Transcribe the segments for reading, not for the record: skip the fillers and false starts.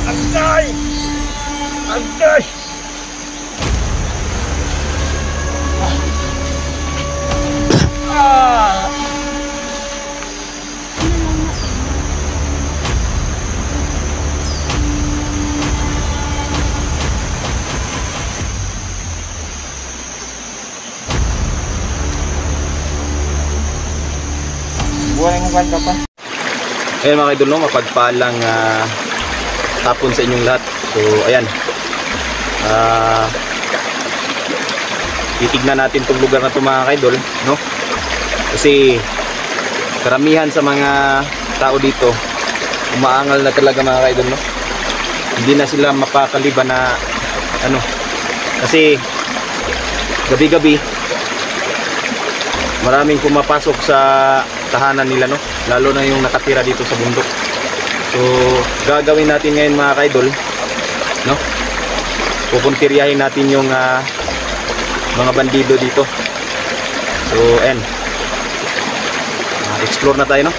Agay! Agay! Buwan mo ka pa. Ayan mga idol, no, mapagpalang hapon sa inyong lahat. So ayan, titignan natin itong lugar na ito mga idol, no? Kasi karamihan sa mga tao dito umaangal na talaga mga idol, no? Hindi na sila mapakaliban na ano, kasi gabi-gabi maraming pumapasok sa tahanan nila, no? Lalo na yung nakatira dito sa bundok. So gagawin natin ngayon mga kaidol, no? Pupuntiryahin natin yung mga bandido dito. So ayan, explore na tayo, no?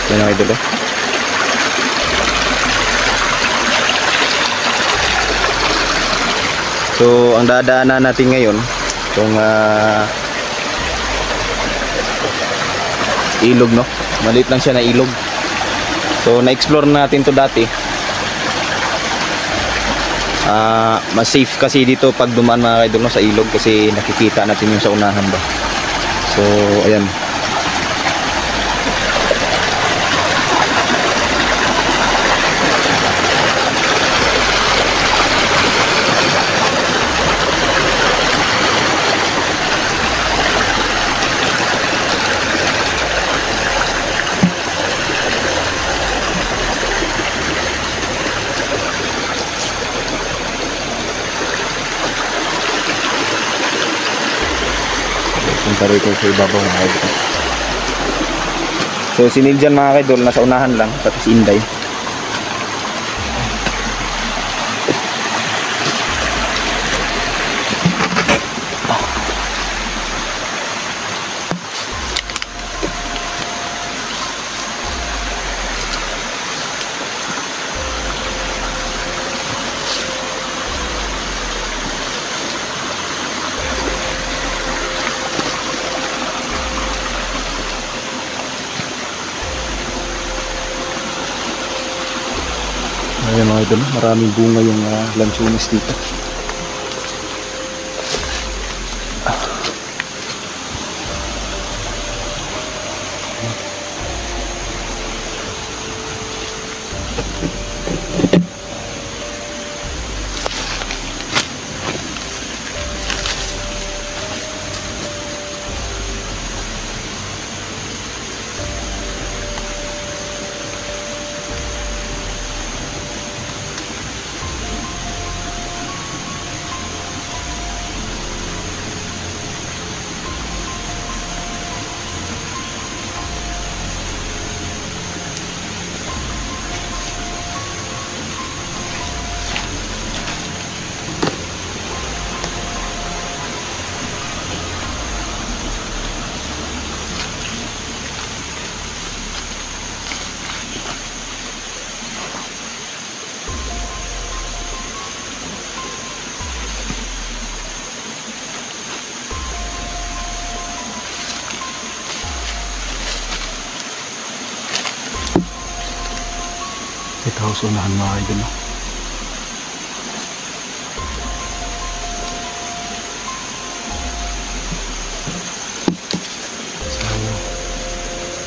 Ayan mga idol, so ang dadaanan natin ngayon itong ilog, no? Maliit lang siya na ilog. So na-explore natin to dati. Mas safe kasi dito pag dumaan mga kaidol, no, sa ilog, kasi nakikita natin yung sa unahan ba. So ayan. Punta rito sa ibabaw mga kaidol. So si Niljan mga kaidol nasa unahan lang, tapos Inday. Ayan mga idol, maraming bunga yung lansunis dito. Ito house unahan mga idol, no? So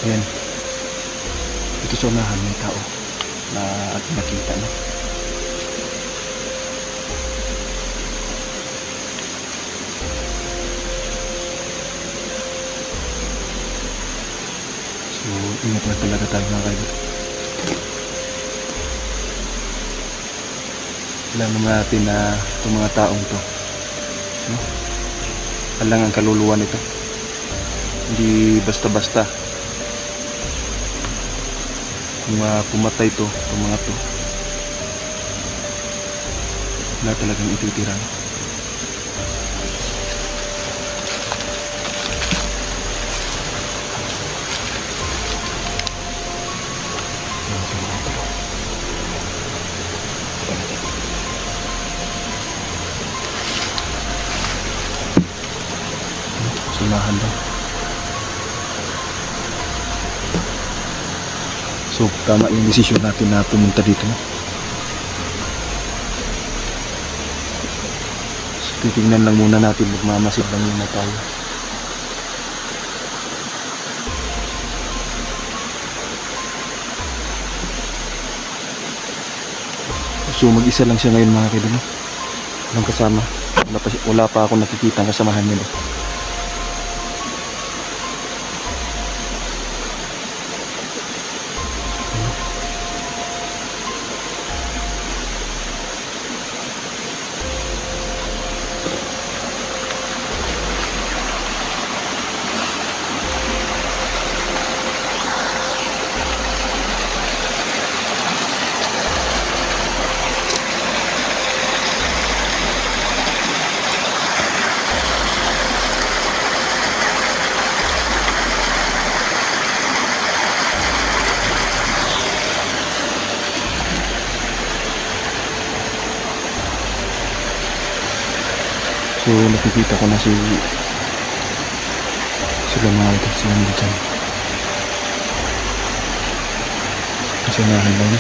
ayan, ito sa unahan may tao na ating nakita, no? So ingat lang talaga tayo mga idol. Alam naman natin na itong mga taong to, no? Alang ang kaluluwa nito, hindi basta-basta kung pumatay to, itong mga to, wala talagang ititira. So tama yung desisyon natin na pumunta dito, no? So titignan lang muna natin, magmamasid lang muna tayo. So mag-isa lang siya ngayon mga kaibigan, no? Walang kasama. Wala pa ako nakikita ang kasamahan nila. So nakikita ko na sila mga ito, sila nandito dyan. Kasi nakakailan na.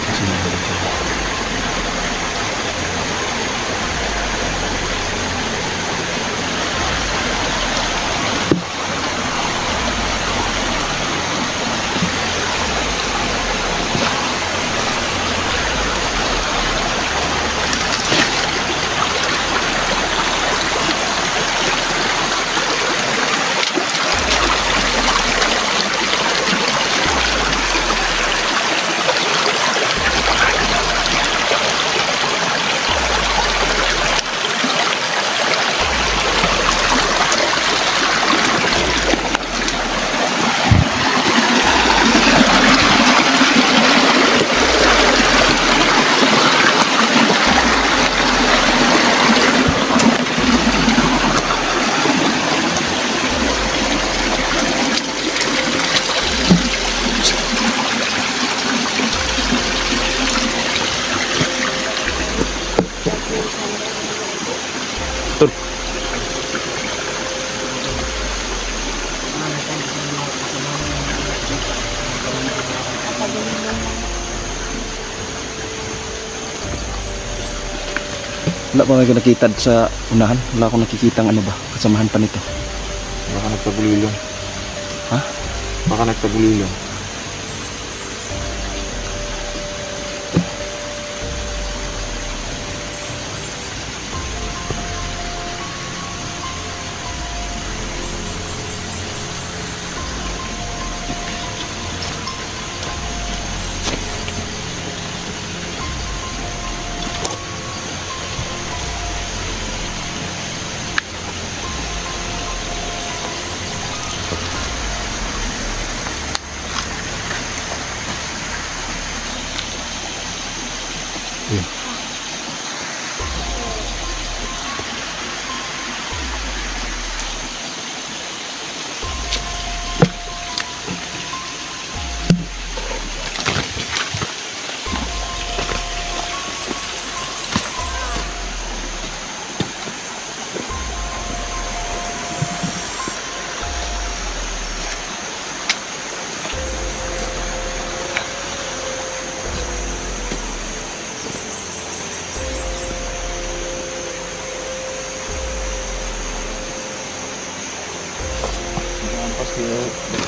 Kasi nakakailan dyan. Wala pa nga nakita sa unahan. Wala akong nakikita ng ano ba, kasamahan pa nito. Baka nagpabulilong. Ha? Baka nagpabulilong.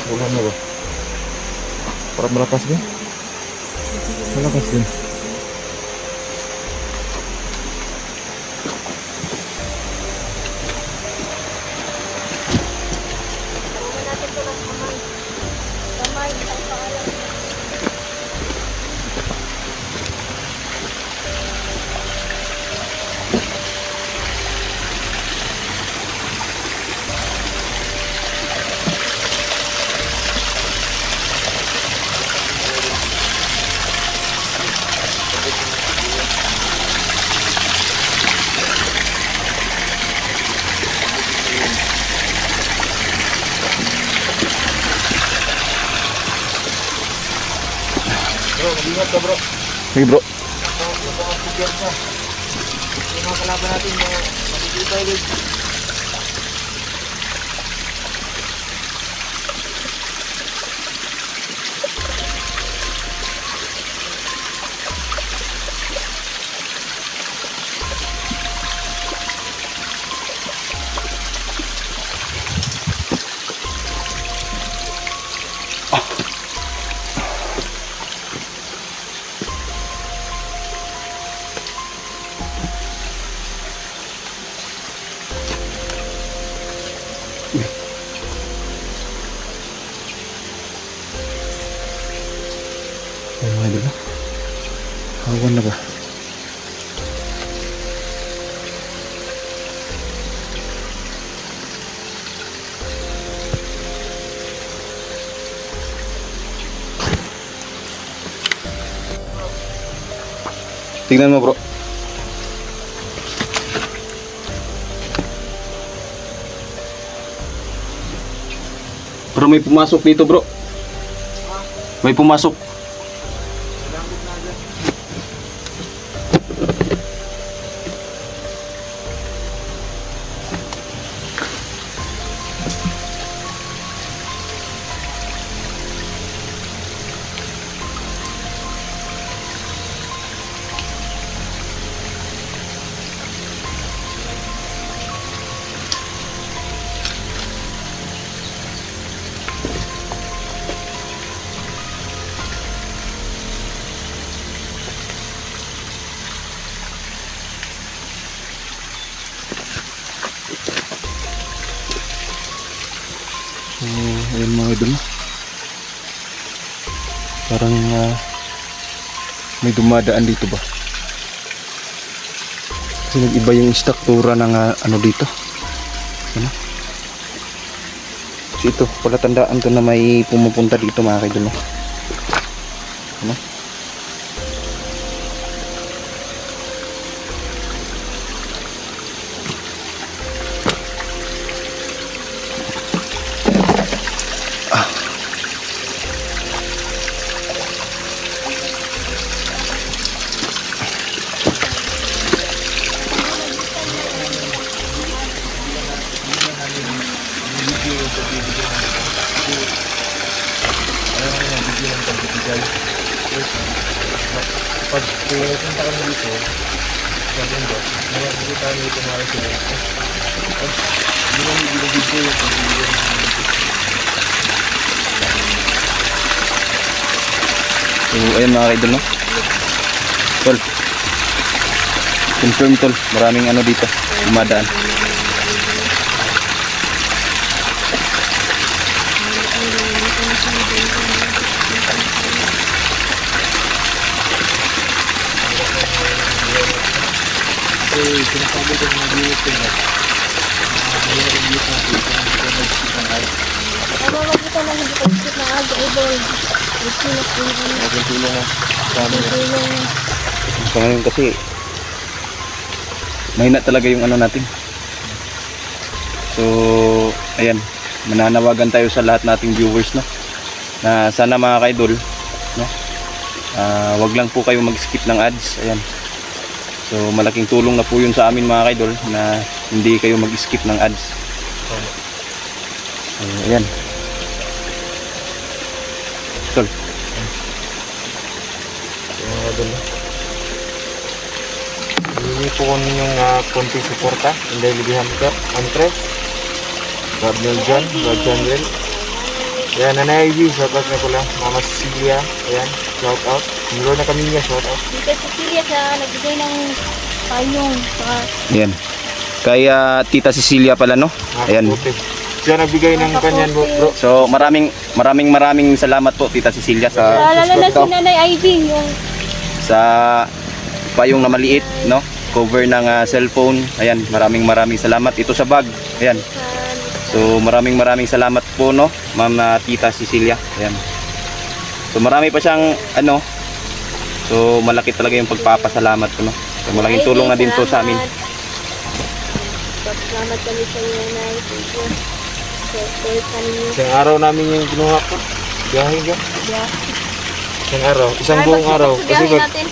Ulan mo ba? Para malakas din? Malakas din. Bro, mag-ingat ka bro. Sige bro. Ito ang mga kalaban natin na makikipay guys. Ay mga idol, hawan na ba? Tingnan mo bro. Bro, may pumasok dito bro. May pumasok. So, ayun mga idol, parang may dumadaan dito ba? Kasi nag-iba yung struktura ng ano dito. Ano? So ito, pala tandaan to na may pumupunta dito mga idol. Ano? Pag pupunta kami dito, sabi mo, nakakita kami ito mga sila. Hindi lang nilagid ko yung pag-iwan. So ayun mga idol, no? Tol. Confirm tol, maraming ano dito, dumadaan. Sinasabi ko na nag-iwit na mayroon nag-iwit natin kung nag-iwit ng ay. Ano makita na hindi pag-isip na aga, idol. Tulong mo sa amin. Tulong. So ngayon kasi mahina talaga yung ano natin. So ayan, mananawagan tayo sa lahat nating viewers, no, na sana mga kaidol, no, wag lang po kayo mag-skip ng ads. Ayan, so malaking tulong na po yun sa amin mga kaidol na hindi kayo mag-skip ng ads. So ayan tol. Mga kadol. Hindi po ko ninyong konting suporta. Hindi libihan ka. Andre. Gabriel John. Gabriel John. Ayan, Nanay Ivy. Shoutout na ko lang. Mama Cecilia. Ayan. Shoutout. Meron na kami niya. Shoutout. Dito sa Cecilia sa nagbigay ng payong. Ayan, kay Tita Cecilia pala, no. Ayan, Siya nagbigay ng kanyan bro. so maraming salamat po Tita Cecilia sa Lalo na si Nanay Ivy. Yung sa payong na maliit, no, cover ng cellphone. Ayan, maraming salamat. Ito sa bag. Ayan, so maraming salamat po, no, Ma'am Tita Cecilia. Ayan, so marami pa siyang ano, so malaki talaga yung pagpapasalamat ko, no. So malaking tulong na din po sa amin. salamat kami sa inyo, Nanay. Thank you. Support kami. Isang araw namin yung kinuha ko. Biyahe ka. Yeah. Isang araw. Isang buong araw. Kasi Biyahe natin.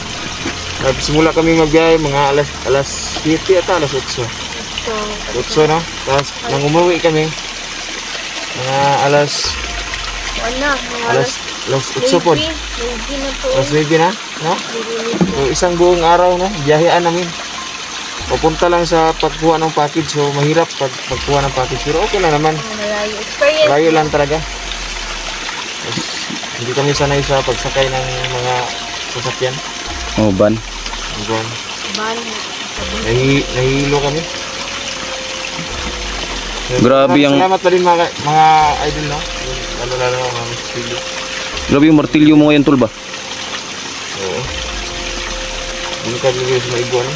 Nagsimula kami magbiyahe mga alas 7 at alas 8. So, 8 no? Tapos nang umuwi kami mga alas mga alas 8 po. Maybe na po. Alas 9 na, no? So isang buong araw no, biyahean namin. Papunta lang sa pagkuha ng package, so mahirap pagkuha ng package. Pero okay lang naman. Malayo. Experience. Layo lang talaga. Tapos, hindi kami sanay sa pagsakay ng mga sasakyan. Oh, ban. Buwan. Ban. Nahihilo kami. Grabe yung- Salamat pa rin mga idol no. Lalo mga mispili. Grabe yung martilyo mo ngayon, tol ba? Oo. Hindi ka bigay sa maigo ano?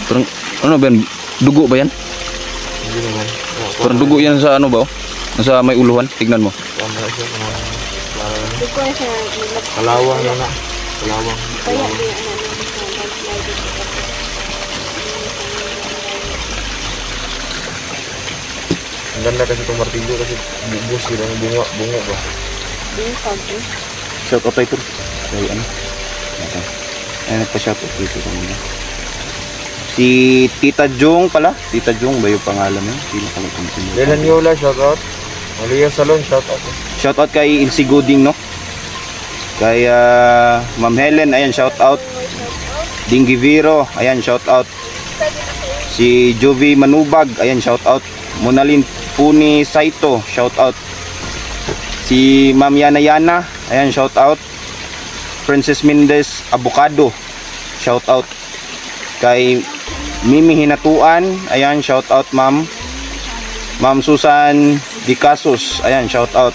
Parang, ano ba yan? Dugo ba yan? Hindi naman. Parang dugo yan sa ano ba? Oh? Nasa may uluhan. Tignan mo. Tama siya. Hindi ko na siya. Kalawang yun na. Kalawang. Kaya di ano. Ang ganda kasi itong martilyo kasi bubus sila ng bungo ba? Bingkag. Shout out tayo, tol. Kaya ano? Ay, nagpa-shout out dito kanina. Si Tita Jong pala. Tita Jong ba yung pangalan mo? Hindi na kami kung Lelan Yola, shoutout. Malia Salon, shoutout. Shout out kay Ilse Gooding, no? Kay Ma'am Helen, ayan, shout out. Dingy Viro, ayan, shout out. Si Jovi Manubag, ayan, shout out. Monalin Puni Saito, shout out. Si Ma'am Yana Yana, ayan, shout out. Princess Mendez Avocado, shout out. Kay Mimi Hinatuan, ayan, shout out ma'am. Ma'am Susan Dicasos, ayan, shout out.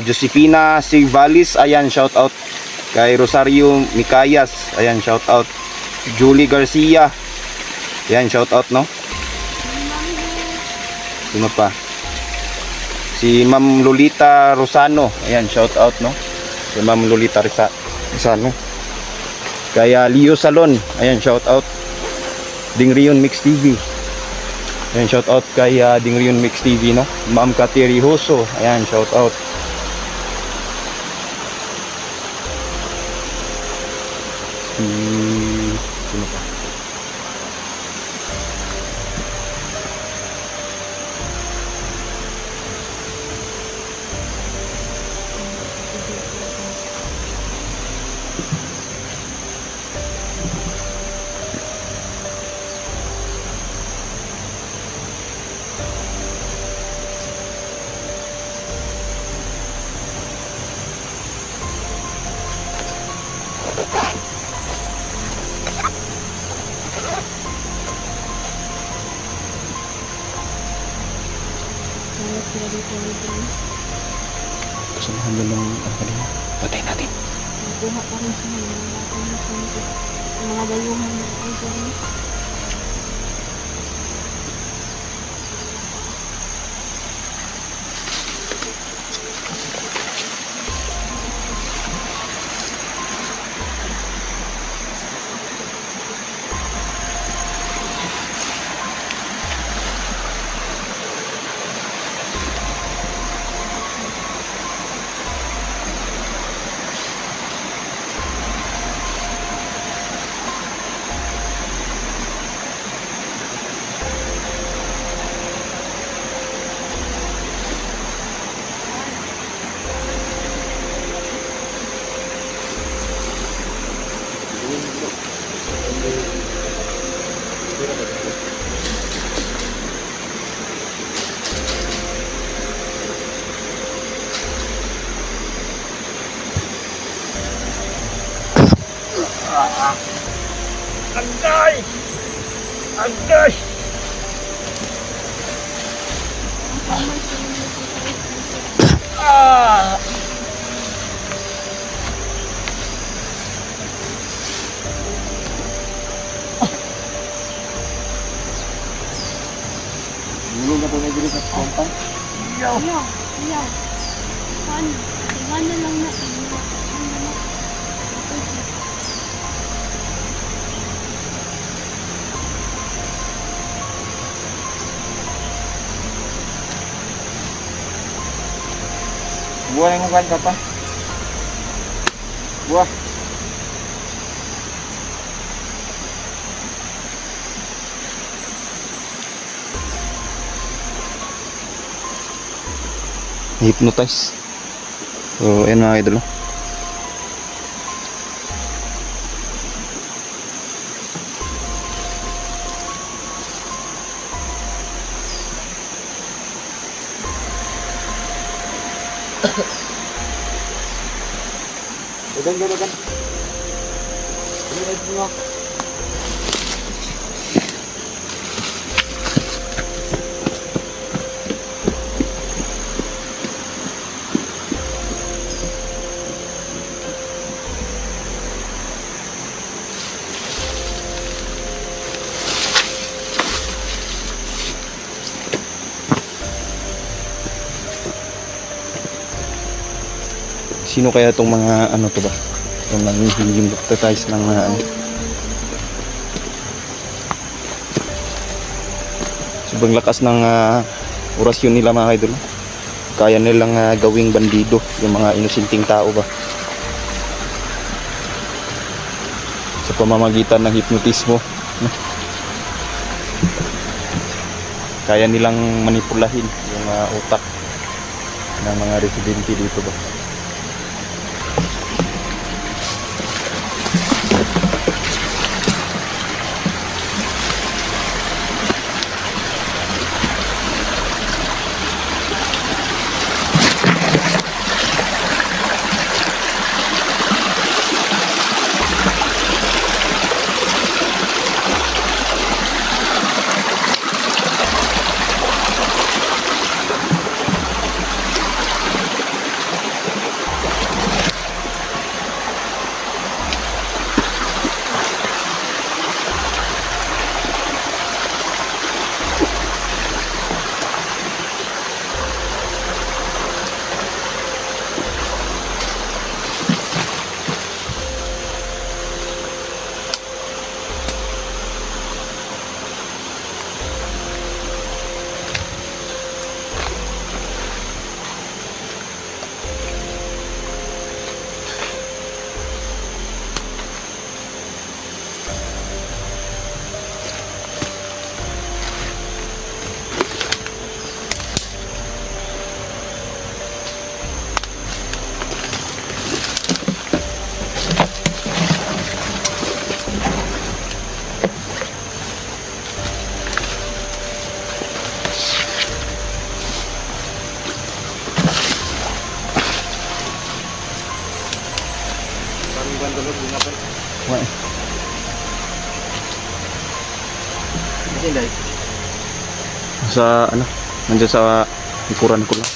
Josefina Sigvalis, ayan, shout out. Kay Rosario Micayas, ayan, shout out. Julie Garcia, ayan, shout out, no? Sino pa? Si Ma'am Lolita Rosano, ayan, shout out, no? Si Ma'am Lolita Rosano. Kaya Leo Salon, ayan, shout out. Dingrion Mix TV, ayan, shout out kay Dingrion Mix TV, no? Ma'am Kateri Hoso, ayan, shout out. Sino pa? Kasamahan mo ng kanina. Patay natin. Buha pa rin siya. Mga dayuhan. Agay! Agay! Ah! Bulong na po na dito sa kompan. Yan. Iwan na lang na. Buah yang bukan apa? Buah. hypnotize. So ayan mga idol. Dagan. Ini mo. Sino kaya itong mga ano to ba? Yung nag-hypnotize ng mga ano. Sobrang lakas ng orasyon nila mga idol. Kaya nilang gawing bandido yung mga inusinting tao ba. Sa pamamagitan ng hipnotismo. Kaya nilang manipulahin yung utak ng mga residente dito ba. Sa ano, nandiyan sa likuran ko lang.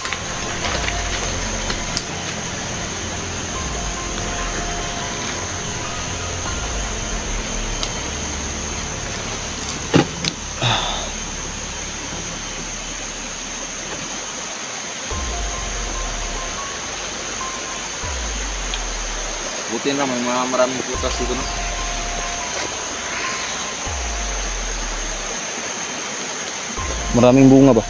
Buti na may maraming putas dito, no? Maraming bunga ba?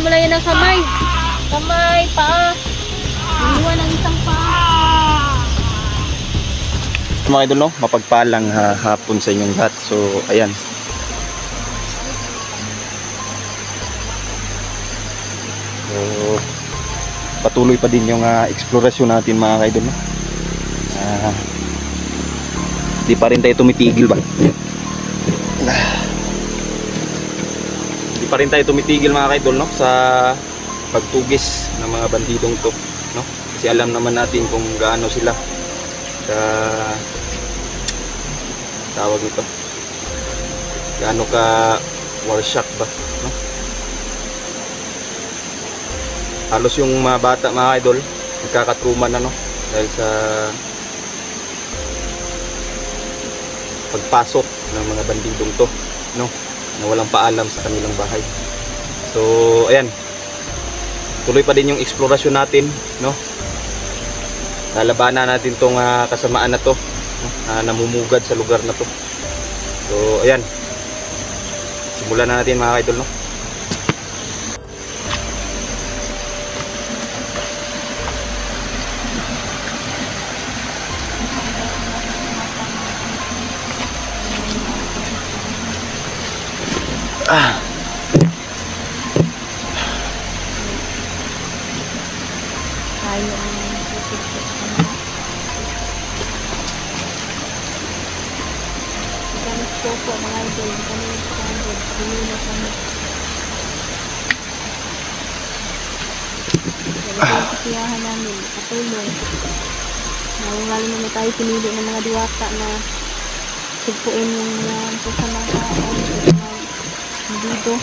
mo lang yan ng kamay. Kamay, paa. Iniwan ang isang paa. Mga idol, no? Mapagpalang hapon sa inyong lahat. So, ayan. So, patuloy pa din yung eksplorasyon natin mga idol, no? Di pa rin tayo tumitigil ba? Di pa rin tayo tumitigil mga idol, no? Sa pagtugis ng mga bandidong to, no? Kasi alam naman natin kung gaano sila tawag ito, gaano ka war shock ba, no? Halos yung mga bata mga idol nagkakatruman na, no? Dahil sa pagpasok ng mga bandidong to, no? Na walang paalam sa kanilang bahay. So ayan, tuloy pa din yung eksplorasyon natin, no? Lalabanan natin tong kasamaan na to, no? Namumugad sa lugar na to. So ayan, simulan na natin mga idol, no? Tayo ang tututok kami. Kami po mga idol. Kami standard. Pili na kami. Kaya yung kasiyahan namin. Katulong. Lalo naman tayo pinili ng mga diwata na sugpuin yung mga kasamang kaon. Dito.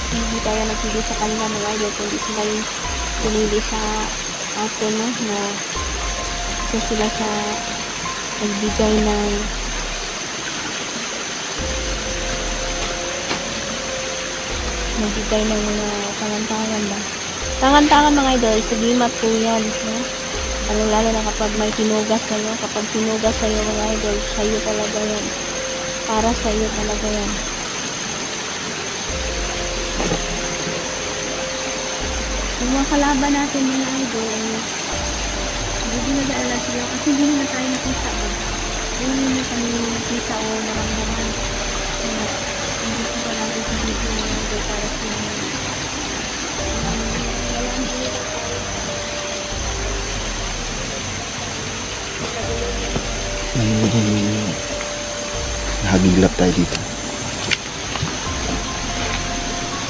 Hindi tayo nagpili sa kanila mga idol, kundi sila yung pinili sa atin, no? Na isa sila sa nagbigay ng mga tangan-tangan ba? Tangan-tangan mga idol, sagimat po yan, no? Lalo na kapag may tinugas sa'yo, kapag tinugas sa'yo mga idol, sa'yo talaga yan. Para sa iyo talaga yan. Yung mga kalaban natin mga idol ay hindi na daan lang sila kasi hindi na tayo nakita ba? Hindi na kami nakita o naramdaman. Hindi ko pa natin sa video mga idol para sa mga walang hirap tayo. Nahagilap tayo dito.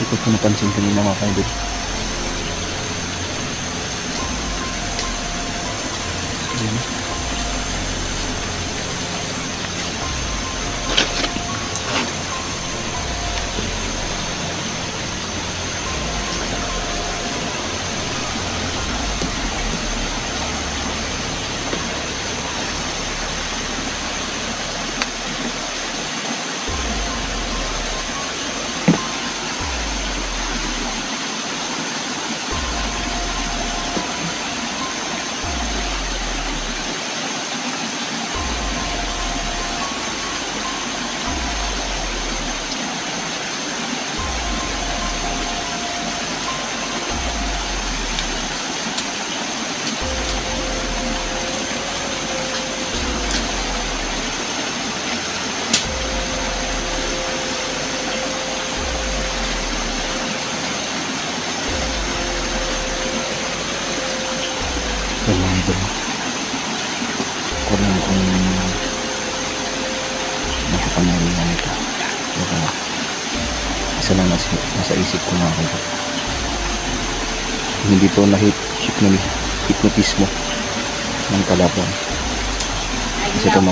Hindi ko napansin kanina mga kaidol. Kulang kung nakapanaringan ito. Pero isa lang nasa isip ko mga kaidol. Hindi to hipnotismo ng kalaban. Kasi ito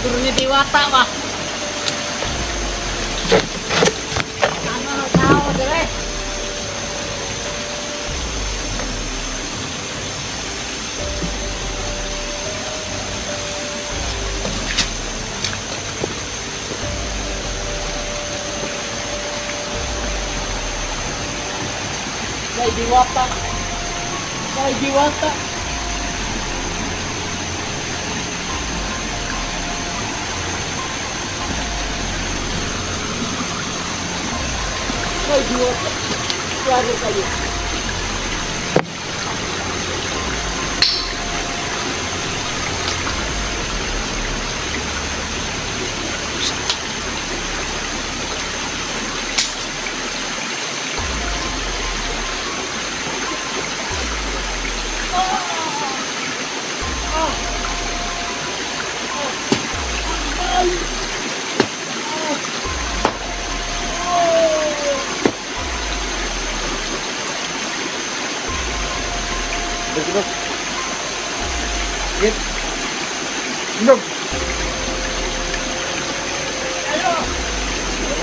Guru ni Diwata mah. Ano tahu deh. Jai Diwata. Jai Diwata. Jai Diwata. Keluar kayu. Indog.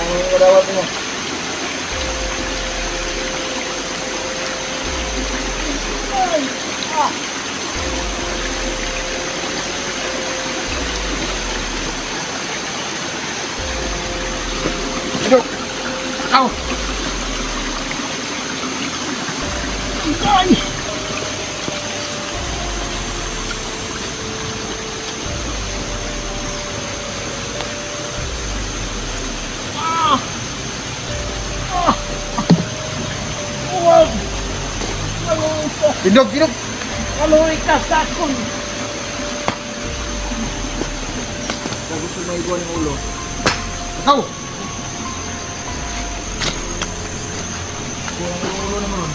Ang dawat mo. Indog. Au. Indog, indog. Kalau ikas akun. Sa gusto na ibuan yung ulo. Ikaw! Buwan yung ulo naman.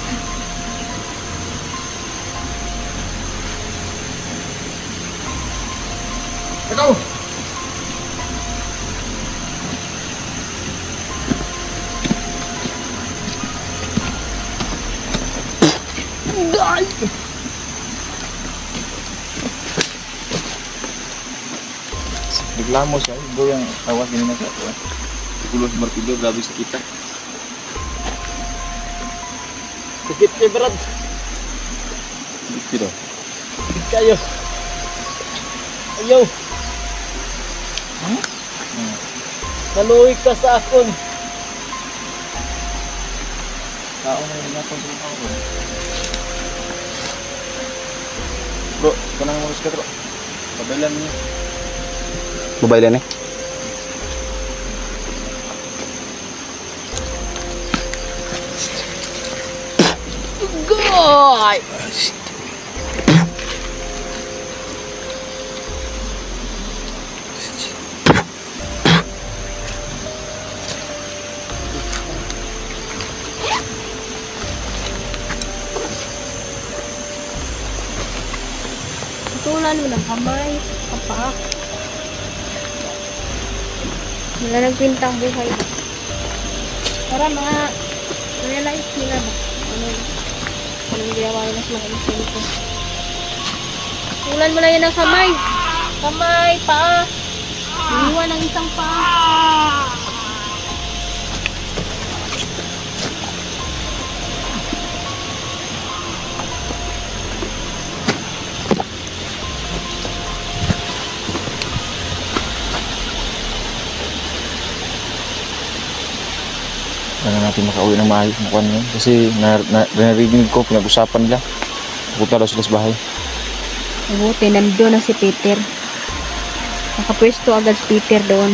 Ikaw! Reklamo siya, ibu yang awas ini nasa tuan. Kulos martilyo, grabe sa kita. Sakit ni berat. Gitu. Sakit kayo. Ayaw. Kaluwi ka sa akon. Tao na yung natong tao bro. Bro, kanang ngurus ka bro. Pabalan niya. Mobilan eh. Goy! Tulan mo ng kamay, kapak. Wala nagpintang buhay. Para realize nila ba? Anong ginawa nila sa mga insento. Tulan mo lang yun ng kamay. Kamay, paa. Iwan ng isang paa. Sana natin makauwi ng maayos ng kwan yun. Kasi narinig ko, pinag-usapan nila. Pupunta daw sila sa bahay. Buti, nandun na si Peter. Nakapwesto agad si Peter doon.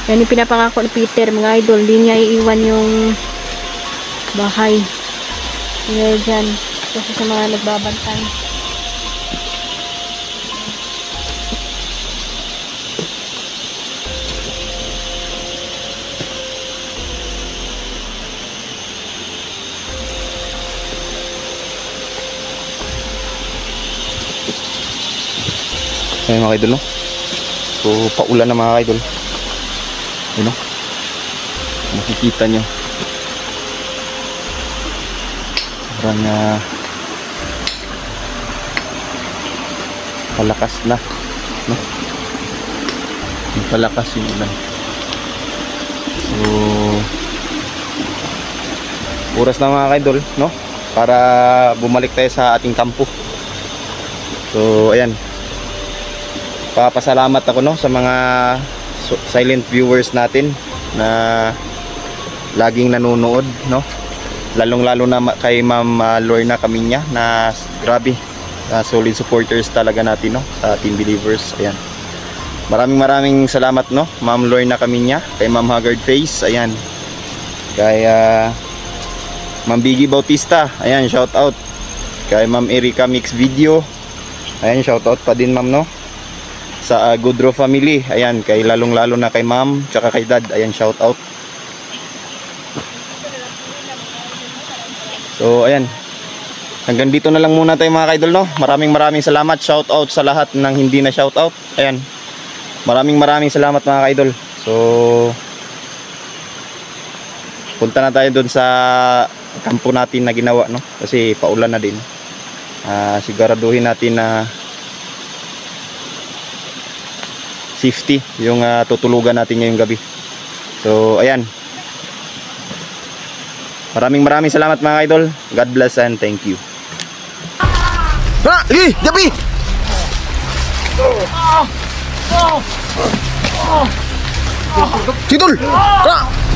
Yan yung pinapangako ni Peter, mga idol. Hindi niya iiwan yung bahay. Ngayon dyan. Kasi sa mga nagbabantay. Ayan mga idol, no? So, paulan na mga idol. Ayan, no? Makikita nyo. Parang palakas na, no? Palakas yung ulan. So, oras na mga idol, no? Para bumalik tayo sa ating kampo. So, ayan. Papasalamat ako, no, sa mga silent viewers natin na laging nanonood, no, lalong-lalo na kay Ma'am Lorna Camiña na grabe, solid supporters talaga natin, no, sa Team Believers. Ayan, maraming salamat, no, Ma'am Lorna Camiña, kay Ma'am Haggard Face, ayan, kay Ma'am Biggie Bautista, ayan, shout out kay Ma'am Erika Mix Video, ayan, shout out pa din ma'am, no, sa Goodro family, ayan, kay lalong-lalo na kay ma'am tsaka kay dad, ayan, shout out. So ayan, hanggang dito na lang muna tayo mga kaidol, no. Maraming salamat, shout out sa lahat ng hindi na shout out, ayan, maraming salamat mga kaidol. So punta na tayo doon sa kampo natin na ginawa, no, kasi paulan na din. Siguraduhin natin na safety yung tutulugan natin ngayong gabi. So ayan, maraming salamat mga idol. God bless and thank you. Gabi! Sidol!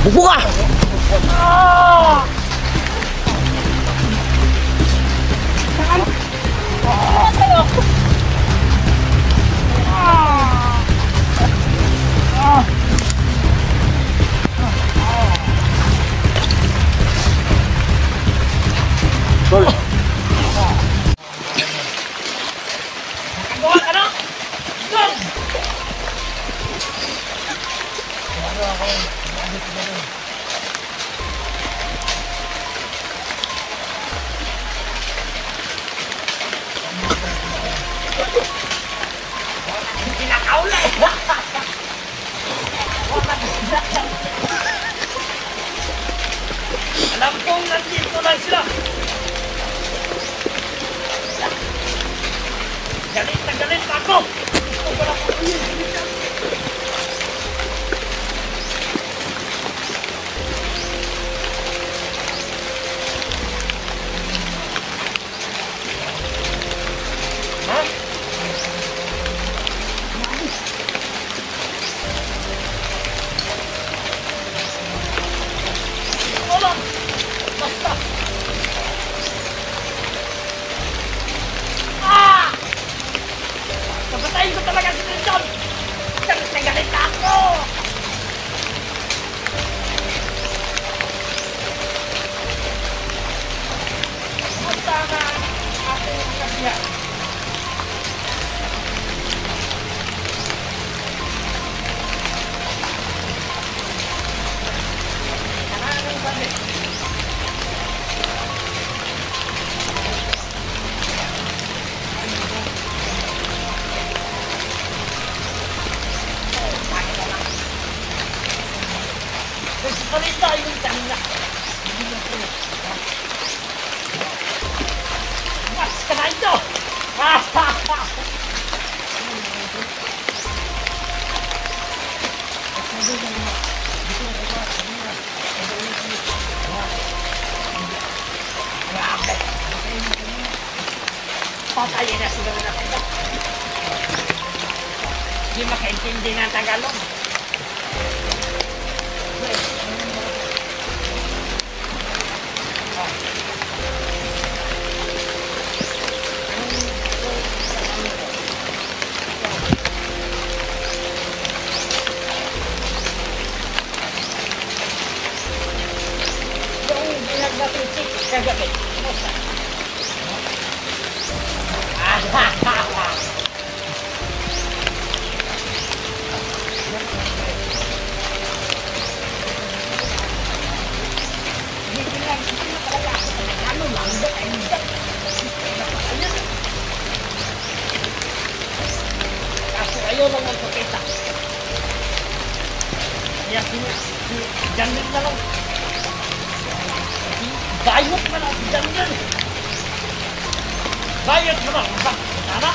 Buko ka! Alam kong nandito lang sila. Galit na galit ako. Gusto ko lang patuloy. Ha? Wala. Basta. Kapatayin ko talaga si Tristan. Galit na galit ako. Punta na ating kasiyan. Anong balik? Salita yung kanina. Mas ka na ito! Patayin na sila na ito. Hindi makaintindi ng Tagalog. Tayo lang magpakita. Kaya dyan din na lang. Bayot na lang, dyan din. Bayot na lang. Sana?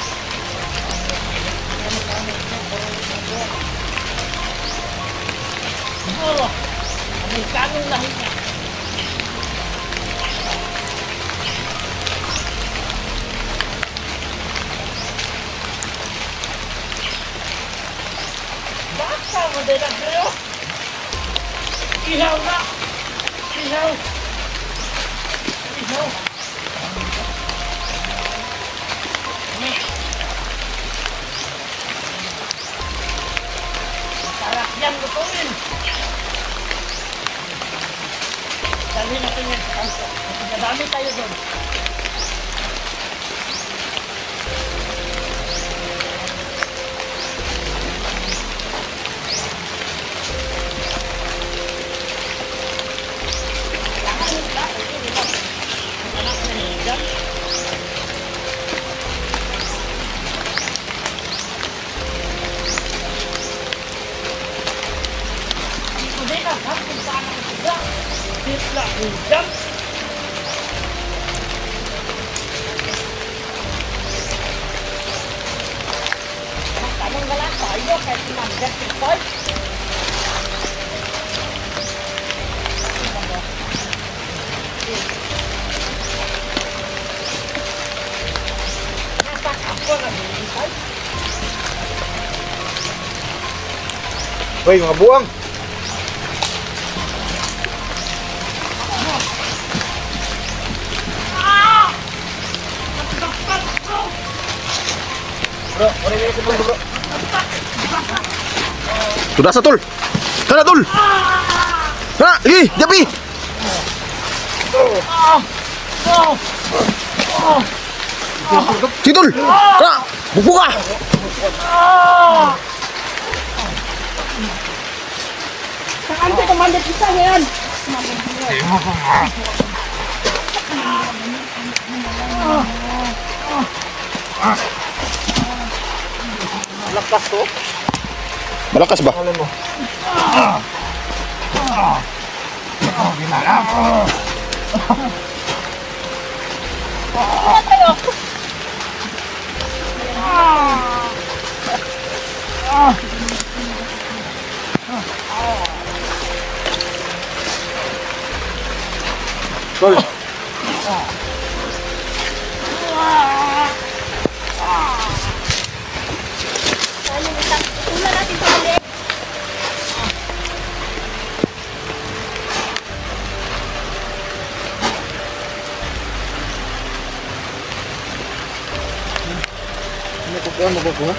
Siguro, Amerikanong lahi niya. Baka madala kayo. Ihaw na. Ihaw. Ihaw. Masarap yan lutuin. Dali natin yan sa kanto. Madami tayo doon. Hoy, mga buwang! Bro, ano yung bro, bro? Sudah sa tol. Kana tol. Ha, lagi, japi. Si tol. Kana, buka. Komando kita ngayon. Lakas to. Malakas ba? Alam mo. Tol. Una natin sa mali. Ano ba po?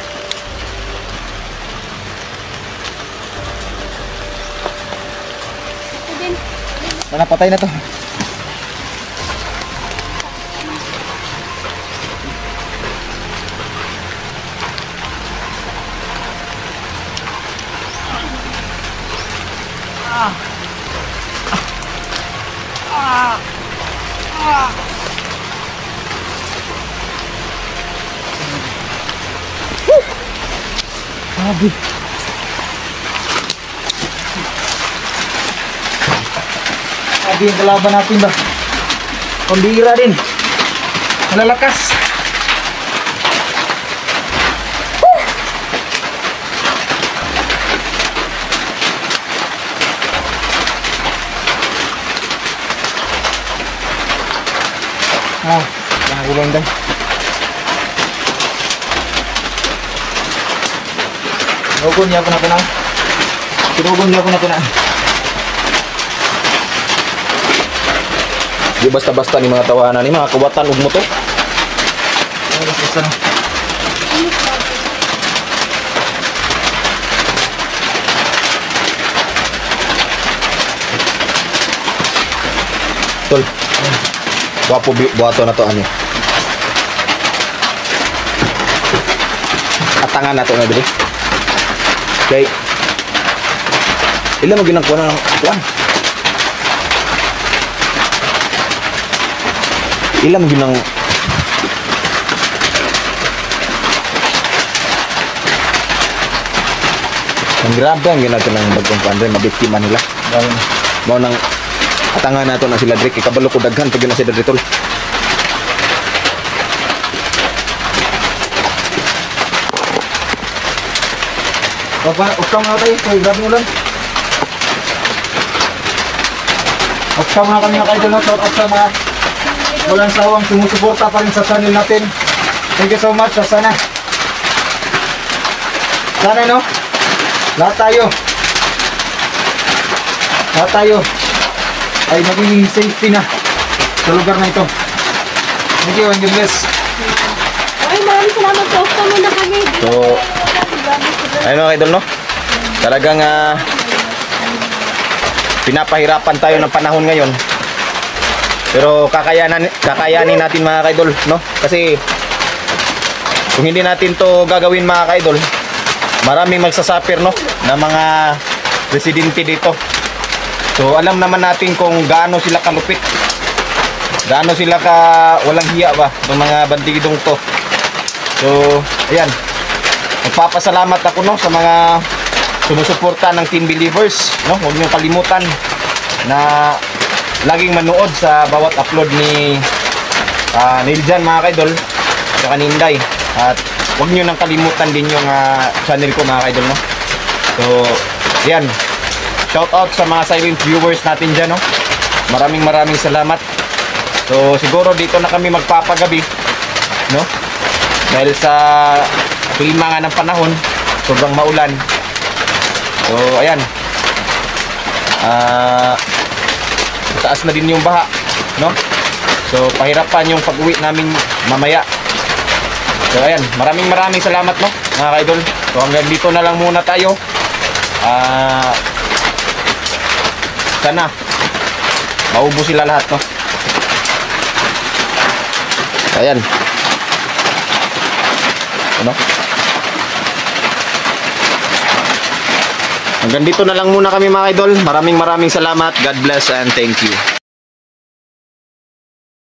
Ito din. Patay na to. Grabe. Grabe yung kalaban natin ba? Pambira din. Malalakas. Jangan ulang dah. Sinugon niya ako na punang. Sinugon niya ako na punang. Di basta-basta ni mga tawanan ni mga kawatan ug motor. Ay, basta na. Tol. Wapo buhato na to ani. Atangan na to na dili. Kay ilan mo ginangkuha ng kuan? Ilan mo ginang Ang grabe ang ginagawa ng bagong pandre, mabiktima nila. Mau nang atangan nato na sila Drake, ikabalo ko daghan pag yun na sila Dritol. Uksaw nga tayo, so grab mo lang. Uksaw nga kami mga idol, shout out sa mga walang sawang sumusuporta pa rin sa channel natin. Thank you so much, sana no, lahat tayo ay magiging safety na sa lugar na ito. Thank you and God bless. Ay, maraming salamat po. Kami na kami. So, ayun mga idol, no? Talagang pinapahirapan tayo ng panahon ngayon. Pero kakayanin natin mga idol, no? Kasi kung hindi natin to gagawin mga idol, maraming magsasuffer, no? Na mga residente dito. So, alam naman natin kung gaano sila kalupit. Gaano sila walang hiya ba ng mga bandigidong to. So, ayan. Magpapasalamat ako, no, sa mga sumusuporta ng Team Believers, no? Huwag niyo kalimutan na laging manood sa bawat upload ni Niljan mga kaidol at ni Inday. At huwag niyo nang kalimutan din yung channel ko mga kaidol, no? So, ayan. Shout out sa mga silent viewers natin dyan, no? Maraming salamat. So, siguro dito na kami magpapagabi, no? Dahil sa klima nga ng panahon, sobrang maulan. So, ayan. Taas na din yung baha, no? So, pahirapan yung pag-uwi namin mamaya. So, ayan. Maraming salamat, no, mga kaidol. So, hanggang dito na lang muna tayo. Sana maubos sila lahat, no? Ayan. Ano? Hanggang dito na lang muna kami mga idol. Maraming salamat. God bless and thank you.